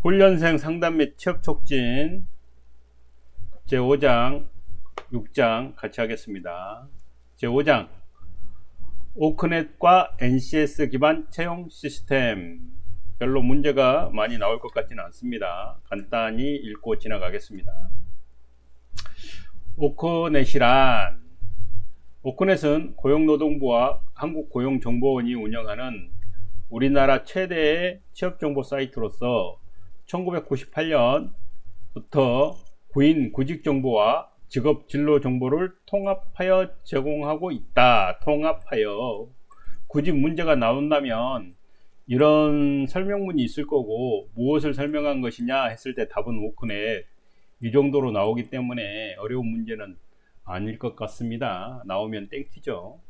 훈련생 상담 및 취업 촉진 제5장, 6장 같이 하겠습니다. 제5장 오크넷과 NCS 기반 채용 시스템. 별로 문제가 많이 나올 것 같지는 않습니다. 간단히 읽고 지나가겠습니다. 오크넷은 고용노동부와 한국고용정보원이 운영하는 우리나라 최대의 취업정보 사이트로서 1998년부터 구인 구직정보와 직업 진로 정보를 통합하여 제공하고 있다. 굳이 문제가 나온다면 이런 설명문이 있을 거고 무엇을 설명한 것이냐 했을 때 답은 오크넷 이 정도로 나오기 때문에 어려운 문제는 아닐 것 같습니다. 나오면 땡티죠.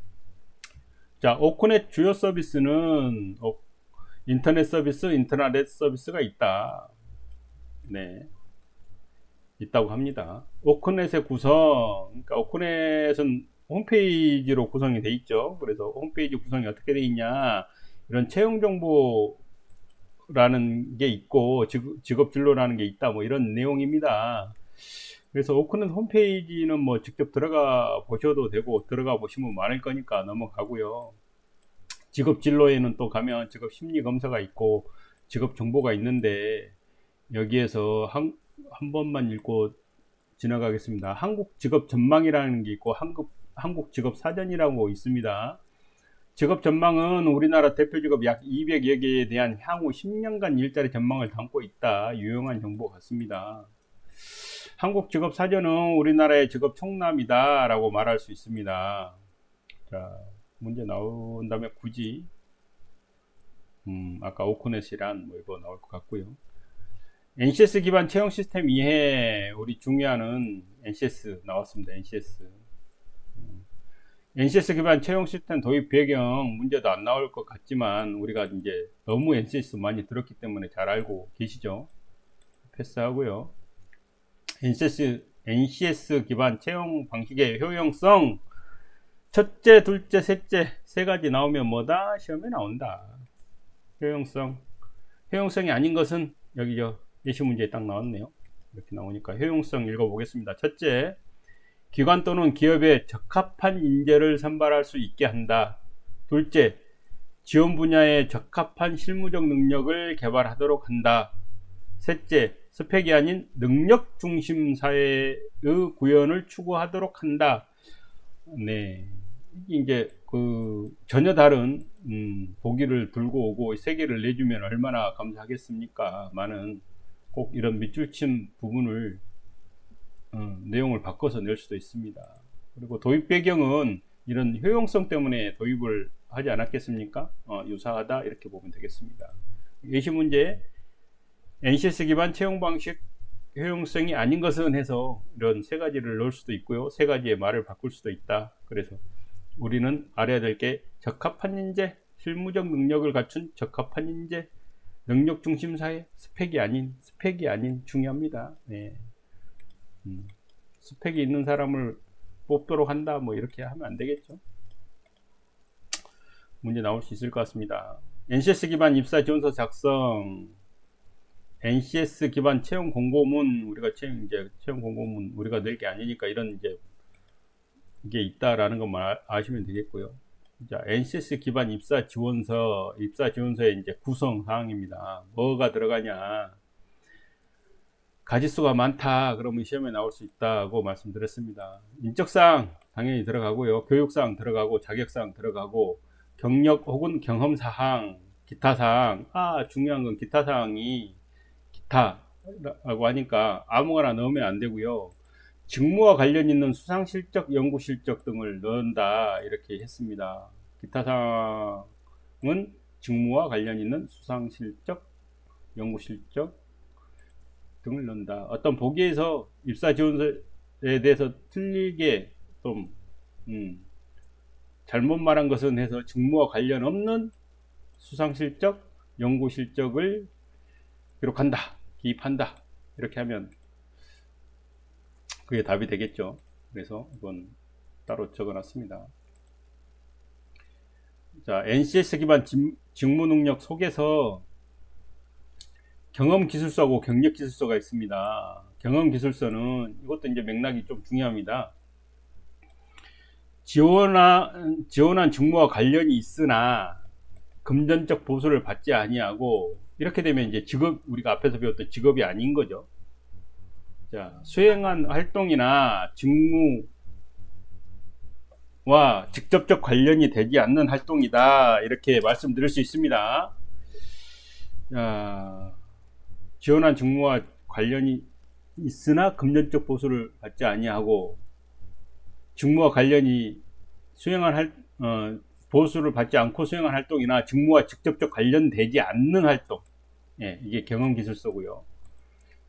자, 오크넷 주요 서비스는 인터넷 서비스가 있다. 네, 있다고 합니다. 오크넷의 구성, 그러니까 오크넷은 홈페이지로 구성이 돼 있죠. 그래서 홈페이지 구성이 어떻게 돼 있냐, 이런 채용 정보라는 게 있고 직업 진로라는 게 있다, 뭐 이런 내용입니다. 그래서 오크넷 홈페이지는 뭐 직접 들어가 보셔도 되고 들어가 보시면 많을 거니까 넘어가고요. 직업 진로에는 또 가면 직업 심리 검사가 있고 직업 정보가 있는데 여기에서 한 번만 읽고 지나가겠습니다. 한국 직업 전망이라는 게 있고 한국 직업 사전이라고 있습니다. 직업 전망은 우리나라 대표 직업 약 200여 개에 대한 향후 10년간 일자리 전망을 담고 있다. 유용한 정보 같습니다. 한국 직업 사전은 우리나라의 직업 총남이다 라고 말할 수 있습니다. 자, 문제 나온다면 굳이 아까 오크넷이란 뭐 이거 나올 것 같고요. NCS 기반 채용 시스템 이해, 우리 중요한 NCS 나왔습니다. NCS 기반 채용 시스템 도입 배경 문제도 안 나올 것 같지만 우리가 이제 너무 NCS 많이 들었기 때문에 잘 알고 계시죠? 패스하고요. NCS 기반 채용 방식의 효용성, 첫째, 둘째, 셋째 세 가지 나오면 뭐다? 시험에 나온다. 효용성이 아닌 것은 여기 예시 문제에 딱 나왔네요. 이렇게 나오니까 효용성 읽어보겠습니다. 첫째, 기관 또는 기업에 적합한 인재를 선발할 수 있게 한다. 둘째, 지원 분야에 적합한 실무적 능력을 개발하도록 한다. 셋째, 스펙이 아닌 능력 중심 사회의 구현을 추구하도록 한다. 네, 이제 전혀 다른 보기를 들고 오고 세 개를 내주면 얼마나 감사하겠습니까? 많은 꼭 이런 밑줄 친 부분을 내용을 바꿔서 낼 수도 있습니다. 그리고 도입 배경은 이런 효용성 때문에 도입을 하지 않았겠습니까? 유사하다 이렇게 보면 되겠습니다. 예시 문제, NCS 기반 채용 방식 효용성이 아닌 것은 해서 이런 세 가지를 넣을 수도 있고요. 세 가지의 말을 바꿀 수도 있다. 그래서 우리는 알아야 될 게 적합한 인재, 실무적 능력을 갖춘 적합한 인재, 능력 중심 사회, 스펙이 아닌 중요합니다. 네. 스펙이 있는 사람을 뽑도록 한다, 뭐 이렇게 하면 안 되겠죠. 문제 나올 수 있을 것 같습니다. NCS 기반 입사 지원서 작성, NCS 기반 채용 공고문, 우리가 채용 공고문 우리가 낼 게 아니니까 이런 이게 있다라는 것만 아시면 되겠고요. 자, NCS 기반 입사 지원서의 이제 구성 사항입니다. 뭐가 들어가냐? 가지수가 많다. 그러면 시험에 나올 수 있다고 말씀드렸습니다. 인적사항 당연히 들어가고요. 교육사항 들어가고, 자격사항 들어가고, 경력 혹은 경험사항, 기타사항. 중요한 건 기타사항이 기타라고 하니까 아무거나 넣으면 안 되고요. 직무와 관련 있는 수상실적, 연구실적 등을 넣는다 이렇게 했습니다. 기타사항은 직무와 관련 있는 수상실적, 연구실적 등을 넣는다. 어떤 보기에서 입사지원서에 대해서 틀리게 좀 잘못 말한 것은 해서 직무와 관련 없는 수상실적, 연구실적을 기록한다, 기입한다 이렇게 하면 그게 답이 되겠죠. 그래서 이건 따로 적어놨습니다. 자, NCS 기반 직무 능력 속에서 경험기술서하고 경력기술서가 있습니다. 경험기술서는 이것도 이제 맥락이 좀 중요합니다. 지원한 직무와 관련이 있으나 금전적 보수를 받지 아니하고, 이렇게 되면 이제 직업, 우리가 앞에서 배웠던 직업이 아닌 거죠. 자, 수행한 활동이나 직무와 직접적 관련이 되지 않는 활동이다, 이렇게 말씀드릴 수 있습니다. 자, 지원한 직무와 관련이 있으나 금전적 보수를 받지 아니하고, 직무와 관련이 보수를 받지 않고 수행한 활동이나 직무와 직접적 관련되지 않는 활동, 예, 이게 경험기술서고요.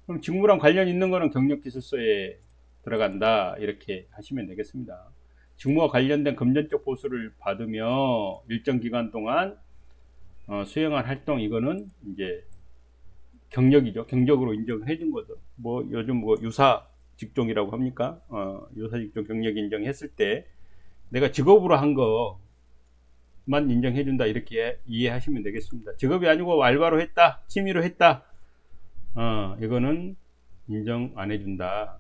그럼 직무랑 관련 있는 거는 경력기술서에 들어간다, 이렇게 하시면 되겠습니다. 직무와 관련된 금전적 보수를 받으며 일정 기간 동안 수행한 활동, 이거는 이제 경력이죠. 경력으로 인정해 준 거죠. 뭐 요즘 뭐 유사 직종이라고 합니까? 유사 직종 경력 인정했을 때 내가 직업으로 한 거만 인정해 준다, 이렇게 이해하시면 되겠습니다. 직업이 아니고 알바로 했다, 취미로 했다, 이거는 인정 안 해준다.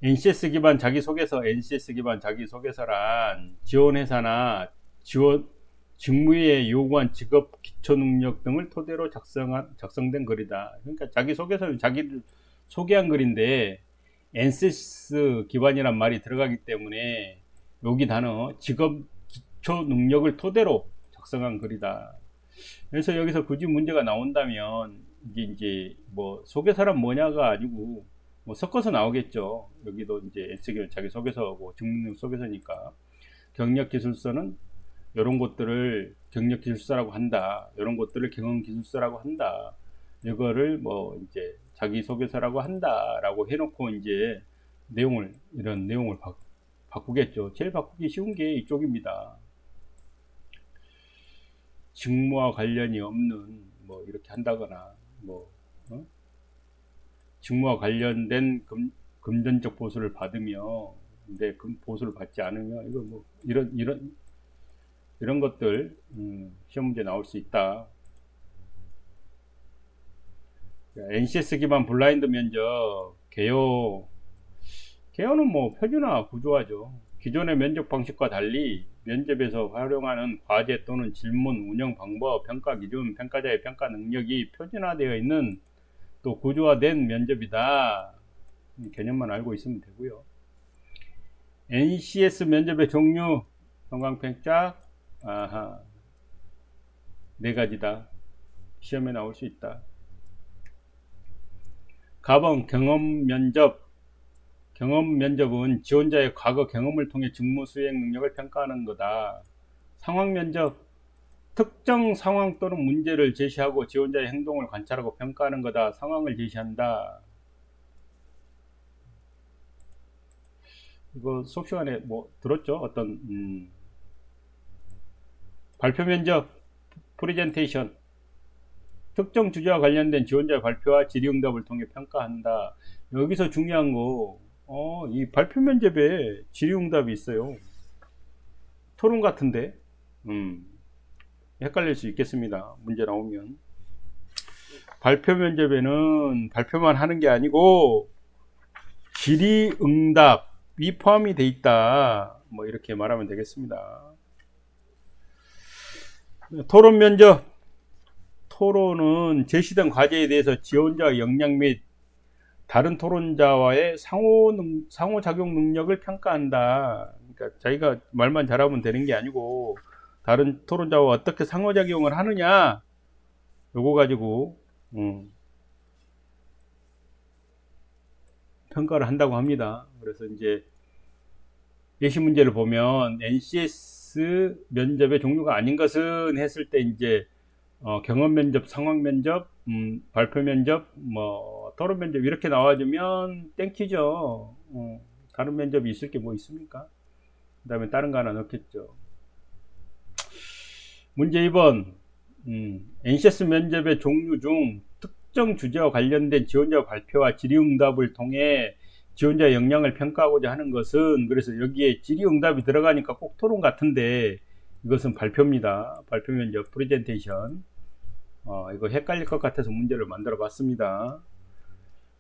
NCS 기반 자기소개서, NCS 기반 자기소개서란 지원회사나 직무에 요구한 직업 기초능력 등을 토대로 작성된 글이다. 그러니까 자기소개서는 자기를 소개한 글인데 NCS 기반이란 말이 들어가기 때문에 여기 단어 직업 기초능력을 토대로 작성한 글이다. 그래서 여기서 굳이 문제가 나온다면 이게 이제 뭐 소개서란 뭐냐가 아니고 뭐 섞어서 나오겠죠. 여기도 이제 NCS 자기소개서하고 직무능력 소개서니까 경력기술서는 이런 것들을 경력기술서라고 한다, 이런 것들을 경험기술서라고 한다, 이거를 뭐 이제 자기소개서라고 한다라고 해놓고 이제 이런 내용을 바꾸겠죠. 제일 바꾸기 쉬운 게 이쪽입니다. 직무와 관련이 없는 뭐 이렇게 한다거나, 뭐 직무와 관련된 금전적 보수를 받으며 근데 보수를 받지 않으면 이거 뭐 이런 것들 시험 문제 나올 수 있다. NCS 기반 블라인드 면접 개요는 뭐 표준화 구조화죠. 기존의 면접 방식과 달리 면접에서 활용하는 과제 또는 질문, 운영 방법, 평가 기준, 평가자의 평가 능력이 표준화되어 있는 또 구조화된 면접이다. 개념만 알고 있으면 되고요. NCS 면접의 종류, 성광평가, 네 가지다. 시험에 나올 수 있다. 가번 경험 면접은 지원자의 과거 경험을 통해 직무 수행 능력을 평가하는 거다. 상황 면접, 특정 상황 또는 문제를 제시하고 지원자의 행동을 관찰하고 평가하는 거다. 상황을 제시한다. 이거 수업 시간에 뭐 들었죠? 어떤 발표 면접, 프레젠테이션, 특정 주제와 관련된 지원자의 발표와 질의응답을 통해 평가한다. 여기서 중요한 거, 이 발표 면접에 질의응답이 있어요. 토론 같은데, 헷갈릴 수 있겠습니다. 문제 나오면. 발표 면접에는 발표만 하는 게 아니고 질의응답이 포함이 돼 있다. 뭐 이렇게 말하면 되겠습니다. 토론 면접, 토론은 제시된 과제에 대해서 지원자의 역량 및 다른 토론자와의 상호작용 능력을 평가한다. 그러니까 자기가 말만 잘하면 되는 게 아니고 다른 토론자와 어떻게 상호작용을 하느냐, 요거 가지고 평가를 한다고 합니다. 그래서 이제 예시 문제를 보면 NCS 면접의 종류가 아닌 것은 했을 때 이제 경험 면접, 상황 면접, 발표 면접, 뭐 토론 면접 이렇게 나와주면 땡키죠. 다른 면접이 있을 게 뭐 있습니까? 그 다음에 다른 거 하나 넣겠죠. 문제 2번, NCS 면접의 종류 중 특정 주제와 관련된 지원자 발표와 질의응답을 통해 지원자의 역량을 평가하고자 하는 것은, 그래서 여기에 질의응답이 들어가니까 꼭 토론 같은데 이것은 발표입니다. 발표 면접, 프레젠테이션. 이거 헷갈릴 것 같아서 문제를 만들어 봤습니다.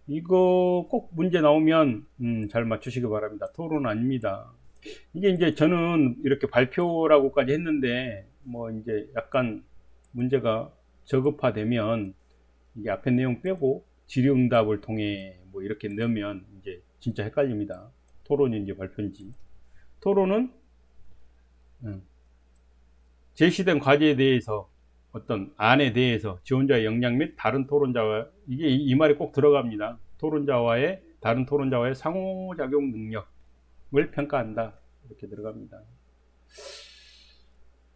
이거 꼭 문제 나오면 잘 맞추시기 바랍니다. 토론 아닙니다. 이게 이제 저는 이렇게 발표라고까지 했는데 뭐 이제 약간 문제가 저급화되면 이게 앞에 내용 빼고 질의응답을 통해 뭐 이렇게 넣으면 이제 진짜 헷갈립니다. 토론인지 발표인지. 토론은 제시된 과제에 대해서 어떤 안에 대해서 지원자의 역량 및 다른 토론자와 이게 이 말이 꼭 들어갑니다. 토론자와의 다른 토론자와의 상호작용 능력을 평가한다. 이렇게 들어갑니다.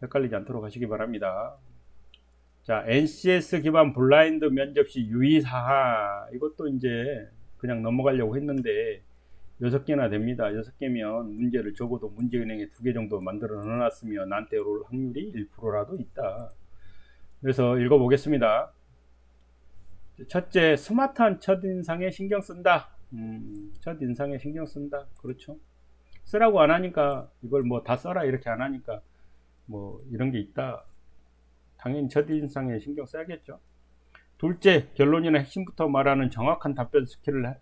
헷갈리지 않도록 하시기 바랍니다. 자, NCS 기반 블라인드 면접 시 유의사항. 이것도 이제 그냥 넘어가려고 했는데 6개나 됩니다. 6개면 문제를 적어도 문제은행에 2개 정도 만들어 넣어놨으면 나한테 올 확률이 1%라도 있다. 그래서 읽어보겠습니다. 첫째, 스마트한 첫인상에 신경 쓴다. 첫인상에 신경 쓴다. 그렇죠. 쓰라고 안 하니까 이걸 뭐 다 써라 이렇게 안 하니까 뭐 이런 게 있다. 당연히 첫인상에 신경 써야겠죠. 둘째, 결론이나 핵심부터 말하는 정확한 답변 스킬을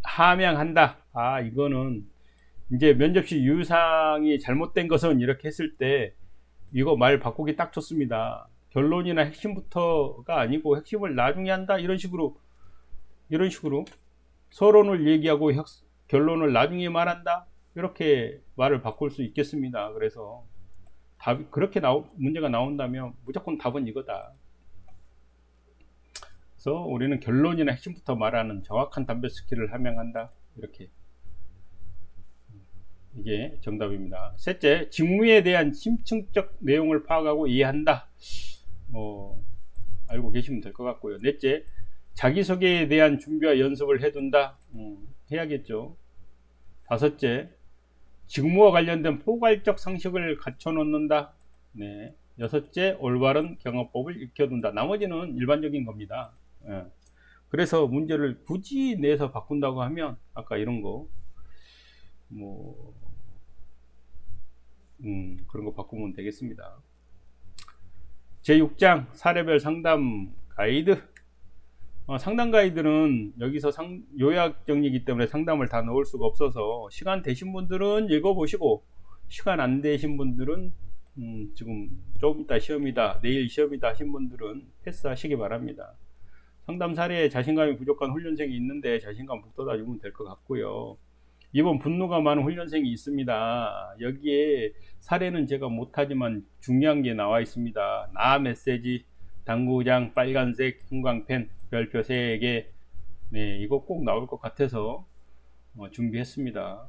함양한다. 이거는 이제 면접시 유상이 잘못된 것은 이렇게 했을 때 이거 말 바꾸기 딱 좋습니다. 결론이나 핵심부터가 아니고 핵심을 나중에 한다. 이런 식으로 서론을 얘기하고 결론을 나중에 말한다. 이렇게 말을 바꿀 수 있겠습니다. 그래서 그렇게 문제가 나온다면 무조건 답은 이거다. 그래서 우리는 결론이나 핵심부터 말하는 정확한 답변 스킬을 함양한다. 이렇게 이게 정답입니다. 셋째, 직무에 대한 심층적 내용을 파악하고 이해한다. 알고 계시면 될 것 같고요. 넷째, 자기소개에 대한 준비와 연습을 해둔다. 해야겠죠. 다섯째, 직무와 관련된 포괄적 상식을 갖춰놓는다. 네. 여섯째, 올바른 경어법을 익혀둔다. 나머지는 일반적인 겁니다. 그래서 문제를 굳이 내서 바꾼다고 하면 아까 이런 거 그런 거 바꾸면 되겠습니다. 제6장 사례별 상담 가이드. 상담 가이드는 여기서 요약 정리이기 때문에 상담을 다 넣을 수가 없어서 시간 되신 분들은 읽어보시고 시간 안 되신 분들은 지금 조금 이따 시험이다, 내일 시험이다 하신 분들은 패스하시기 바랍니다. 상담 사례에 자신감이 부족한 훈련생이 있는데 자신감 북돋아주면 될 것 같고요. 이번 분노가 많은 훈련생이 있습니다. 여기에 사례는 제가 못하지만 중요한 게 나와 있습니다. 나 메시지, 당구장, 빨간색, 형광펜, 별표 3개. 네, 이거 꼭 나올 것 같아서 준비했습니다.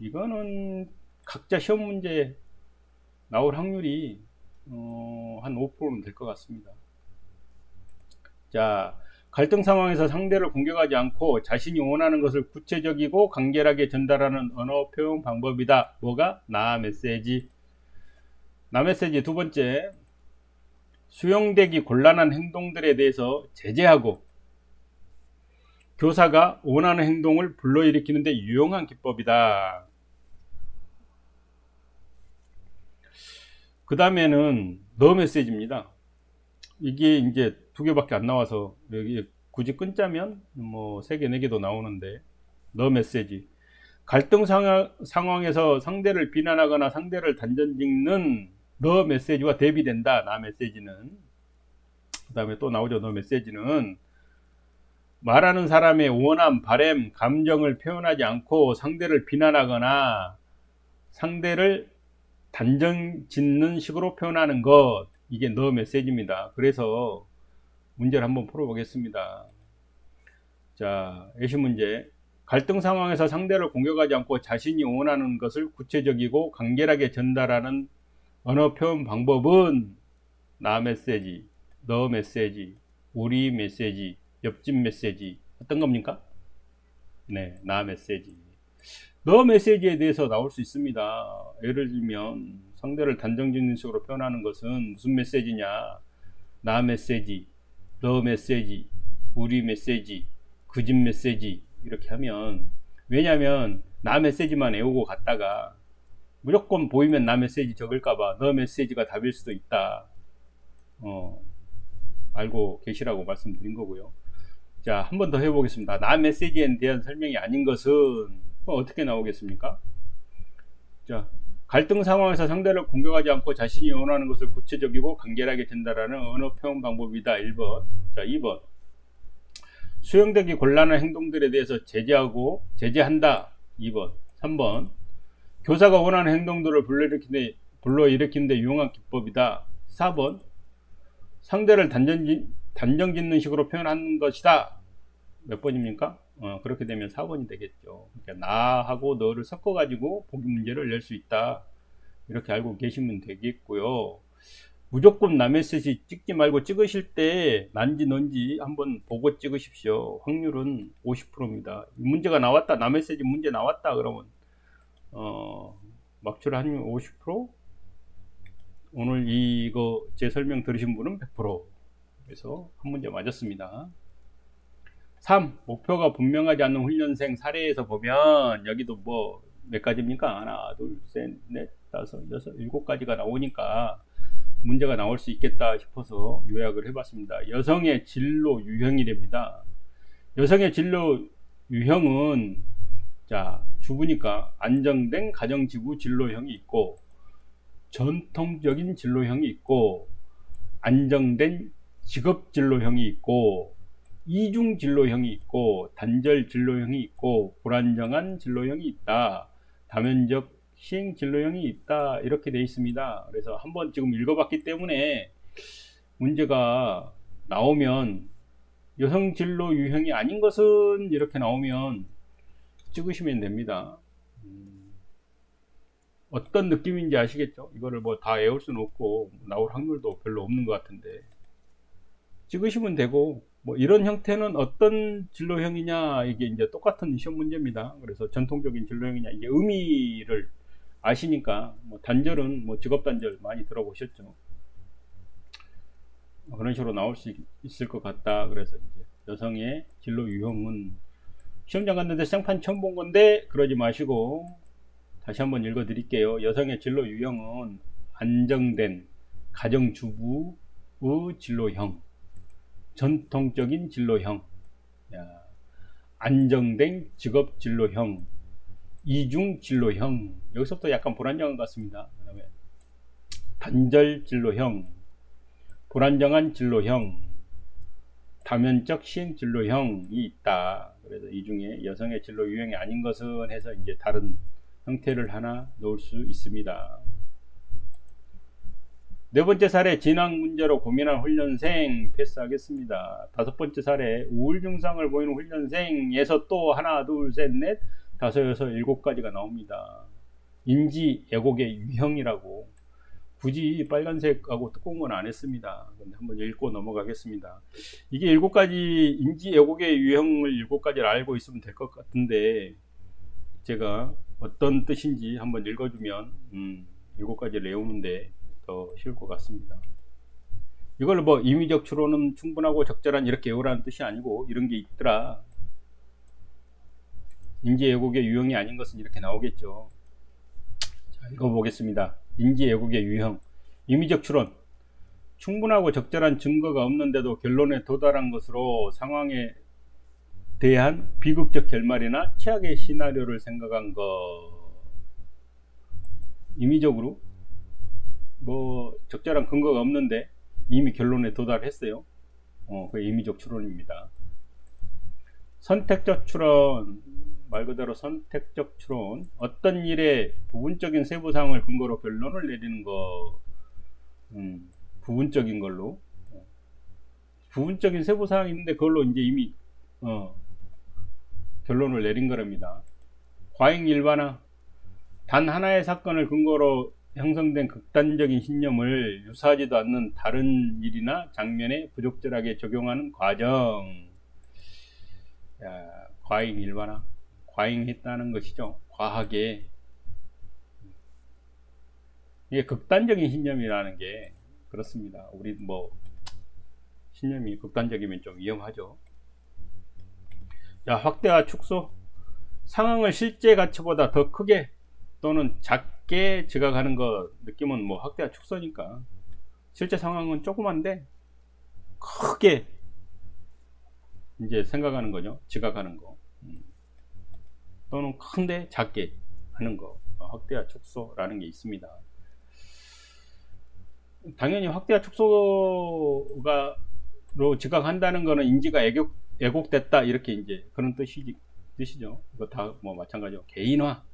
이거는 각자 시험 문제 나올 확률이 한 5%는 될 것 같습니다. 자, 갈등 상황에서 상대를 공격하지 않고 자신이 원하는 것을 구체적이고 간결하게 전달하는 언어 표현 방법이다. 뭐가? 나 메시지. 나 메시지. 두 번째, 수용되기 곤란한 행동들에 대해서 제재하고 교사가 원하는 행동을 불러일으키는데 유용한 기법이다. 그 다음에는 너 메시지입니다. 이게 이제 2개밖에 안 나와서 여기 굳이 끊자면 뭐 3개, 4개도 나오는데 너 메시지. 갈등 상황에서 상대를 비난하거나 상대를 단정짓는 너 메시지와 대비된다. 나 메시지는. 그 다음에 또 나오죠. 너 메시지는 말하는 사람의 원함, 바램, 감정을 표현하지 않고 상대를 비난하거나 상대를 단정짓는 식으로 표현하는 것. 이게 너 메시지입니다. 그래서 문제를 한번 풀어보겠습니다. 자, 예시 문제. 갈등 상황에서 상대를 공격하지 않고 자신이 원하는 것을 구체적이고 간결하게 전달하는 언어 표현 방법은 나 메시지, 너 메시지, 우리 메시지, 옆집 메시지. 어떤 겁니까? 네, 나 메시지. 너 메시지에 대해서 나올 수 있습니다. 예를 들면 상대를 단정짓는 식으로 표현하는 것은 무슨 메시지냐? 나 메시지, 너 메시지, 우리 메시지, 그 집 메시지. 이렇게 하면, 왜냐면 나 메시지만 외우고 갔다가 무조건 보이면 나 메시지 적을까봐 너 메시지가 답일 수도 있다. 알고 계시라고 말씀드린 거고요. 자, 한 번 더 해보겠습니다. 나 메시지에 대한 설명이 아닌 것은 어떻게 나오겠습니까? 자, 갈등 상황에서 상대를 공격하지 않고 자신이 원하는 것을 구체적이고 간결하게 전달하는 언어 표현 방법이다. 1번. 자, 2번. 수용되기 곤란한 행동들에 대해서 제재한다. 2번. 3번. 교사가 원하는 행동들을 불러일으키는데 유용한 기법이다. 4번. 상대를 단정 짓는 식으로 표현하는 것이다. 몇 번입니까? 그렇게 되면 4번이 되겠죠. 그러니까 나하고 너를 섞어가지고 보기 문제를 낼 수 있다. 이렇게 알고 계시면 되겠고요. 무조건 남의 셋이 찍지 말고 찍으실 때 난지 넌지 한번 보고 찍으십시오. 확률은 50%입니다. 문제가 나왔다, 남의 셋이 문제 나왔다 그러면 막출 확률 50%? 오늘 이거 제 설명 들으신 분은 100%. 그래서 한 문제 맞았습니다. 3. 목표가 분명하지 않는 훈련생 사례에서 보면 여기도 뭐 몇 가지입니까? 하나, 둘, 셋, 넷, 다섯, 여섯, 일곱 가지가 나오니까 문제가 나올 수 있겠다 싶어서 요약을 해봤습니다. 여성의 진로 유형이랍니다. 여성의 진로 유형은 자, 주부니까 안정된 가정지부 진로형이 있고 전통적인 진로형이 있고 안정된 직업 진로형이 있고 이중 진로형이 있고 단절 진로형이 있고 불안정한 진로형이 있다. 다면적 시행 진로형이 있다. 이렇게 되어 있습니다. 그래서 한번 지금 읽어봤기 때문에 문제가 나오면 여성 진로 유형이 아닌 것은 이렇게 나오면 찍으시면 됩니다. 어떤 느낌인지 아시겠죠? 이거를 뭐 다 외울 수는 없고 나올 확률도 별로 없는 것 같은데 찍으시면 되고 뭐 이런 형태는 어떤 진로형이냐 이게 이제 똑같은 시험 문제입니다. 그래서 전통적인 진로형이냐 이게 의미를 아시니까 뭐 단절은 뭐 직업 단절 많이 들어보셨죠. 그런 식으로 나올 수 있을 것 같다. 그래서 이제 여성의 진로 유형은 시험장 갔는데 생판 처음 본 건데 그러지 마시고 다시 한번 읽어 드릴게요. 여성의 진로 유형은 안정된 가정주부의 진로형, 전통적인 진로형, 안정된 직업 진로형, 이중 진로형, 여기서부터 약간 불안정한 것 같습니다. 그 다음에 단절 진로형, 불안정한 진로형, 다면적 시행 진로형이 있다. 그래서 이 중에 여성의 진로 유형이 아닌 것은 해서 이제 다른 형태를 하나 놓을 수 있습니다. 네 번째 사례, 진학 문제로 고민한 훈련생 패스하겠습니다. 다섯 번째 사례, 우울 증상을 보이는 훈련생에서 또 하나, 둘, 셋, 넷, 다섯, 여섯, 일곱 가지가 나옵니다. 인지 애곡의 유형이라고 굳이 빨간색하고 두꺼운 건 안 했습니다. 근데 한번 읽고 넘어가겠습니다. 이게 일곱 가지 인지 애곡의 유형을 일곱 가지를 알고 있으면 될 것 같은데 제가 어떤 뜻인지 한번 읽어주면 일곱 가지를 외우는데 더 쉬울 것 같습니다. 이걸 뭐 임의적 추론은 충분하고 적절한 이렇게 외우라는 뜻이 아니고 이런 게 있더라. 인지 애곡의 유형이 아닌 것은 이렇게 나오겠죠. 자, 읽어보겠습니다. 인지 애곡의 유형. 임의적 추론. 충분하고 적절한 증거가 없는데도 결론에 도달한 것으로 상황에 대한 비극적 결말이나 최악의 시나리오를 생각한 것. 임의적으로 뭐 적절한 근거가 없는데 이미 결론에 도달했어요. 그게 임의적 추론입니다. 선택적 추론, 말 그대로 선택적 추론, 어떤 일의 부분적인 세부사항을 근거로 결론을 내리는 거. 부분적인 걸로 부분적인 세부사항이 있는데 그걸로 이제 이미 결론을 내린 거랍니다. 과잉 일반화, 단 하나의 사건을 근거로 형성된 극단적인 신념을 유사하지도 않는 다른 일이나 장면에 부적절하게 적용하는 과정. 과잉 일반화, 과잉했다는 것이죠. 과하게. 이게 극단적인 신념이라는 게 그렇습니다. 우리 뭐 신념이 극단적이면 좀 위험하죠. 자, 확대와 축소. 상황을 실제 가치보다 더 크게 또는 작게 지각하는 것. 느낌은 뭐 확대와 축소니까 실제 상황은 조그만데 크게 이제 생각하는 거죠. 지각하는 거. 또는 큰데 작게 하는 거. 확대와 축소라는 게 있습니다. 당연히 확대와 축소가로 지각한다는 거는 인지가 왜곡됐다 이렇게 이제 그런 뜻이죠. 이거 다 뭐 마찬가지로 개인화.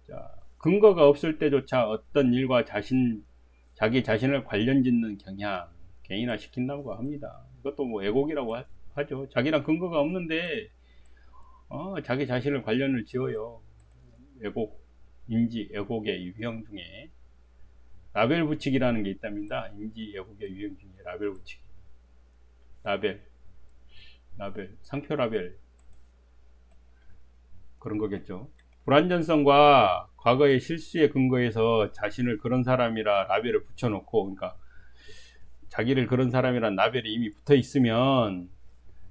자, 근거가 없을 때조차 어떤 일과 자기 자신을 관련 짓는 경향, 개인화 시킨다고 합니다. 이것도 뭐 왜곡이라고 하죠. 자기랑 근거가 없는데 자기 자신을 관련을 지어요. 왜곡, 인지 왜곡의 유형 중에 라벨 붙이기라는 게 있답니다. 인지 왜곡의 유형 중에 라벨 붙이기. 라벨, 상표 라벨 그런 거겠죠. 불완전성과 과거의 실수에 근거해서 자신을 그런 사람이라 라벨을 붙여놓고, 그러니까 자기를 그런 사람이란 라벨이 이미 붙어 있으면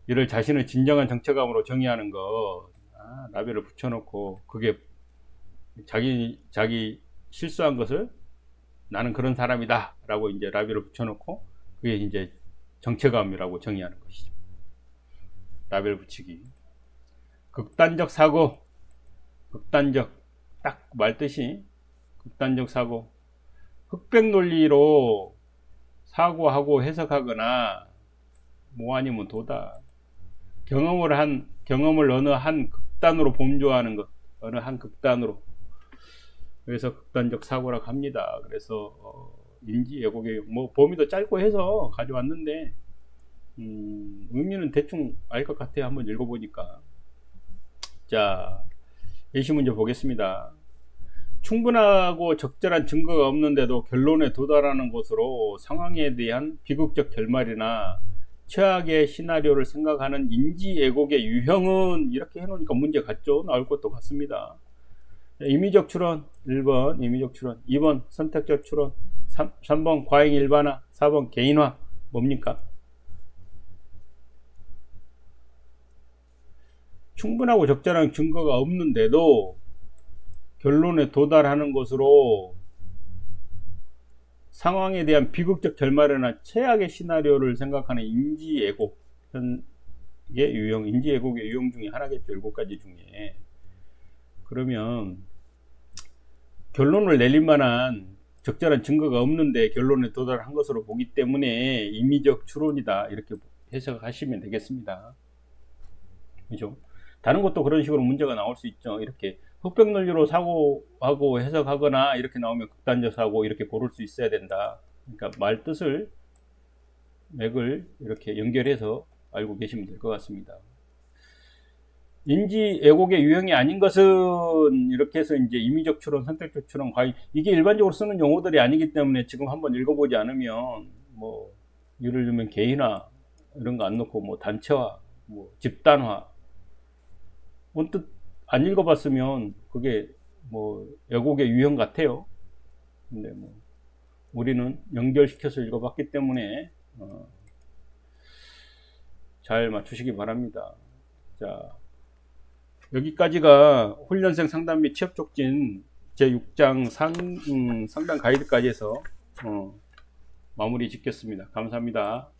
이를 자신의 진정한 정체감으로 정의하는 거, 라벨을 붙여놓고 그게 자기 실수한 것을 나는 그런 사람이다 라고 이제 라벨을 붙여놓고 그게 이제 정체감이라고 정의하는 것이죠. 라벨 붙이기. 극단적 사고, 딱 말뜻이 극단적 사고, 흑백 논리로 사고하고 해석하거나 뭐 아니면 도다. 경험을 어느 한 극단으로 범주화하는 것, 어느 한 극단으로. 그래서 극단적 사고라고 합니다. 그래서 인지 왜곡의 뭐 범위도 짧고 해서 가져왔는데 의미는 대충 알 것 같아요. 한번 읽어보니까. 자, 예시 문제 보겠습니다. 충분하고 적절한 증거가 없는데도 결론에 도달하는 것으로 상황에 대한 비극적 결말이나 최악의 시나리오를 생각하는 인지 왜곡의 유형은 이렇게 해놓으니까 문제 같죠? 나올 것도 같습니다. 임의적 추론 1번 임의적 추론, 2번 선택적 추론, 3번 과잉 일반화, 4번 개인화. 뭡니까? 충분하고 적절한 증거가 없는데도 결론에 도달하는 것으로 상황에 대한 비극적 결말이나 최악의 시나리오를 생각하는 인지 왜곡의 유형, 인지 왜곡의 유형 중에 하나겠죠. 7가지 중에. 그러면 결론을 내릴 만한 적절한 증거가 없는데 결론에 도달한 것으로 보기 때문에 임의적 추론이다 이렇게 해석하시면 되겠습니다. 그죠? 다른 것도 그런 식으로 문제가 나올 수 있죠. 이렇게 흑백 논리로 사고하고 해석하거나 이렇게 나오면 극단적 사고 이렇게 고를 수 있어야 된다. 그러니까 말 뜻을 맥을 이렇게 연결해서 알고 계시면 될 것 같습니다. 인지 왜곡의 유형이 아닌 것은 이렇게 해서 이제 임의적 추론, 선택적 추론, 과잉, 이게 일반적으로 쓰는 용어들이 아니기 때문에 지금 한번 읽어보지 않으면 뭐 예를 들면 개인화 이런 거 안 넣고 뭐 단체화, 뭐 집단화 언뜻 안 읽어봤으면 그게 뭐 왜곡의 유형 같아요. 근데 뭐 우리는 연결시켜서 읽어봤기 때문에 잘 맞추시기 바랍니다. 자, 여기까지가 훈련생 상담 및 취업 촉진 제6장 상담 가이드까지 해서 마무리 짓겠습니다. 감사합니다.